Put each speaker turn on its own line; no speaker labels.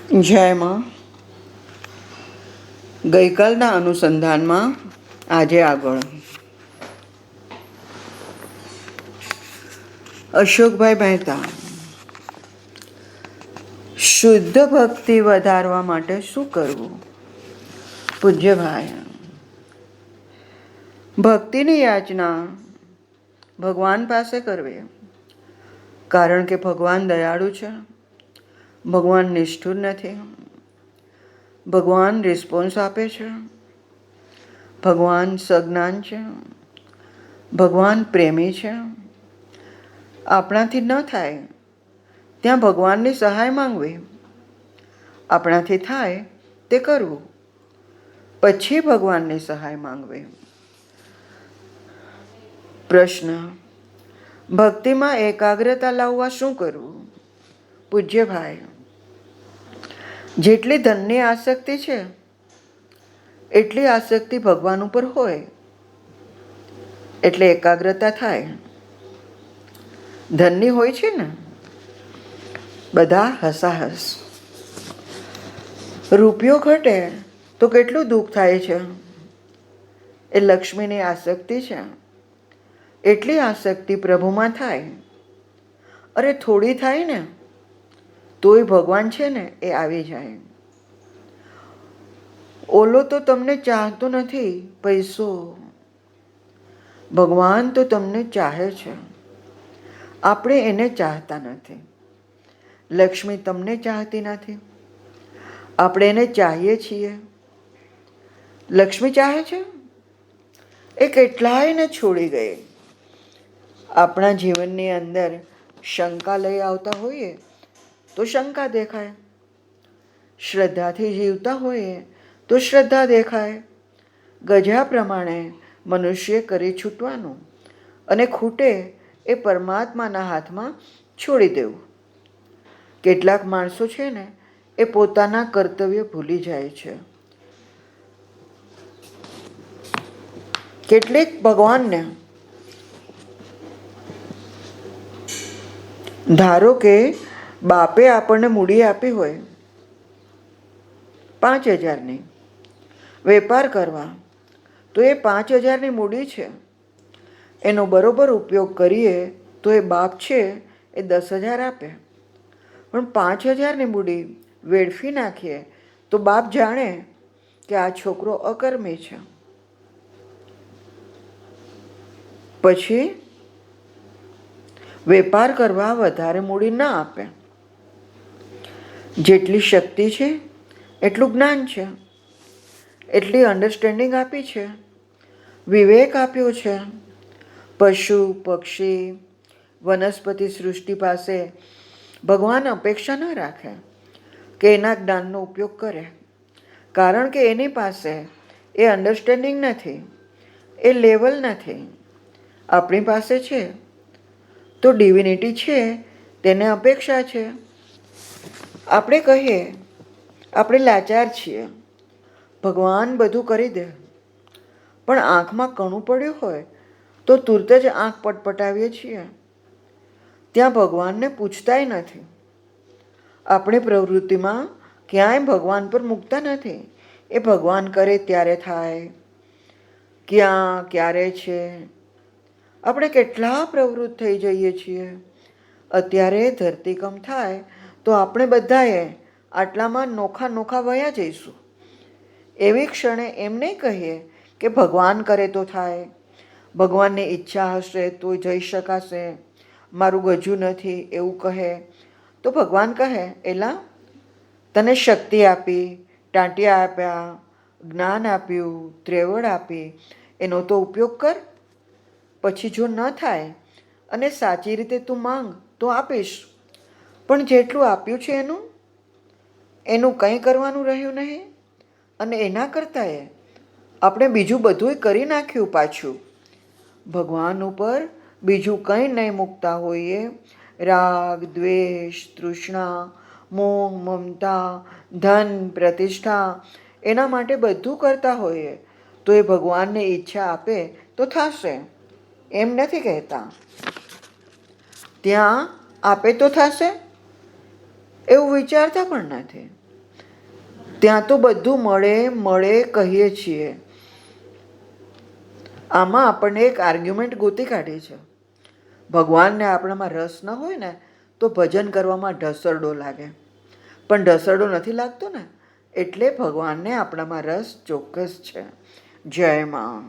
જય માં. ગઈકાલના અનુસંધાનમાં આજે આગળ અશોકભાઈ મહેતા, શુદ્ધ ભક્તિ વધારવા માટે શું કરવું? પૂજ્યભાઈ, ભક્તિની યાચના ભગવાન પાસે કરવી, કારણ કે ભગવાન દયાળુ છે, ભગવાન નિષ્ઠુર નથી, ભગવાન રિસ્પોન્સ આપે છે, ભગવાન સજ્ઞાન છે, ભગવાન પ્રેમી છે. આપણાથી ન થાય ત્યાં ભગવાનની સહાય માંગવી, આપણાથી થાય તે કરવું, પછી ભગવાનની સહાય માંગવી. પ્રશ્ન: ભક્તિમાં એકાગ્રતા લાવવા શું કરવું? પૂજ્યભાઈ, જેટલી ધનની આસક્તિ છે એટલી આસક્તિ ભગવાન ઉપર હોય એટલે એકાગ્રતા થાય. ધનની હોય છે ને, બધા હસાહસ. રૂપિયો ઘટે તો કેટલું દુઃખ થાય છે. એ લક્ષ્મીની આસક્તિ છે. એટલી આસક્તિ પ્રભુમાં થાય. અરે થોડી થાય ને તોય ભગવાન છે ને એ આવી જાય. ઓલો તો તમને ચાહતો નથી, પૈસો. ભગવાન તો તમને ચાહે છે, આપણે એને ચાહતા નથી. લક્ષ્મી તમને ચાહતી નથી, આપણે એને ચાહીએ છીએ. લક્ષ્મી ચાહે છે, એ કેટલાયને છોડી ગઈ. આપણા જીવનની અંદર શંકા લઈ આવતા હોઈએ તો શંકા દેખાય, શ્રદ્ધાથી જીવતા હોઈએ તો શ્રદ્ધા દેખાય. ગજા પ્રમાણે મનુષ્ય કરી છૂટવાનું અને ખૂટે એ પરમાત્માના હાથમાં છોડી દેવું. કેટલાક માણસો છે ને એ પોતાના કર્તવ્ય ભૂલી જાય છે. કેટલીક ભગવાનને, ધારો કે બાપે આપણને મૂડી આપી હોય 5,000ની વેપાર કરવા, તો એ 5,000ની મૂડી છે, એનો બરોબર ઉપયોગ કરીએ તો એ બાપ છે એ 10,000 આપે. પણ 5,000ની મૂડી વેડફી નાખીએ તો બાપ જાણે કે આ છોકરો અકર્મી છે. પછી વેપાર કરવા વધારે મૂડી ના આપે. જેટલી શક્તિ છે એટલું જ્ઞાન છે, એટલી અન્ડરસ્ટેન્ડિંગ આપી છે, વિવેક આપ્યો છે. પશુ પક્ષી વનસ્પતિ સૃષ્ટિ પાસે ભગવાન અપેક્ષા ન રાખે કે એના જ્ઞાનનો ઉપયોગ કરે, કારણ કે એની પાસે એ અન્ડરસ્ટેન્ડિંગ નથી, એ લેવલ નથી. આપણી પાસે છે તો ડિવિનિટી છે, તેને અપેક્ષા છે. આપણે કહીએ આપણે લાચાર છીએ, ભગવાન બધું કરી દે, પણ આંખમાં કણું પડ્યું હોય તો તુરત જ આંખ પટપટાવીએ છીએ. ત્યાં ભગવાનને પૂછતાય નથી. આપણે પ્રવૃત્તિમાં ક્યાંય ભગવાન પર મૂકતા નથી. એ ભગવાન કરે ત્યારે થાય, ક્યાં ક્યારે છે. આપણે કેટલા પ્રવૃત્ત થઈ જઈએ છીએ. અત્યારે ધરતીકંપ થાય તો આપણે બધાએ આટલામાં નોખા નોખા વયા જઈશું. એવી ક્ષણે એમ નહીં કહીએ કે ભગવાન કરે તો થાય, ભગવાનની ઈચ્છા હશે તો જઈ શકાશે, મારું ગજું નથી એવું કહે તો ભગવાન કહે, એલા તને શક્તિ આપી, ટાંટિયા આપ્યા, જ્ઞાન આપ્યું, ત્રેવડ આપી, એનો તો ઉપયોગ કર. પછી જો ન થાય અને સાચી રીતે તું માંગ તો આપીશ, પણ જેટલું આપ્યું છે એનું કંઈ કરવાનું રહ્યું નહીં. અને એના કરતાંય આપણે બીજું બધુંય કરી નાખ્યું પાછું. ભગવાન ઉપર બીજું કંઈ નહીં મૂકતા હોઈએ, રાગ દ્વેષ તૃષ્ણા મોહ મમતા ધન પ્રતિષ્ઠા, એના માટે બધું કરતા હોઈએ તો એ ભગવાનને ઈચ્છા આપે તો થશે, એમ નથી કહેતા. ત્યાં આપે તો થશે એવું વિચારતા પણ નથી. ત્યાં તો બધું મળે મળે કહીએ છીએ. આમાં આપણને એક આર્ગ્યુમેન્ટ ગોતી કાઢી છે. ભગવાનને આપણામાં રસ ન હોય ને તો ભજન કરવામાં ઢસરડો લાગે, પણ ઢસરડો નથી લાગતો ને એટલે ભગવાનને આપણામાં રસ ચોક્કસ છે. જય માં.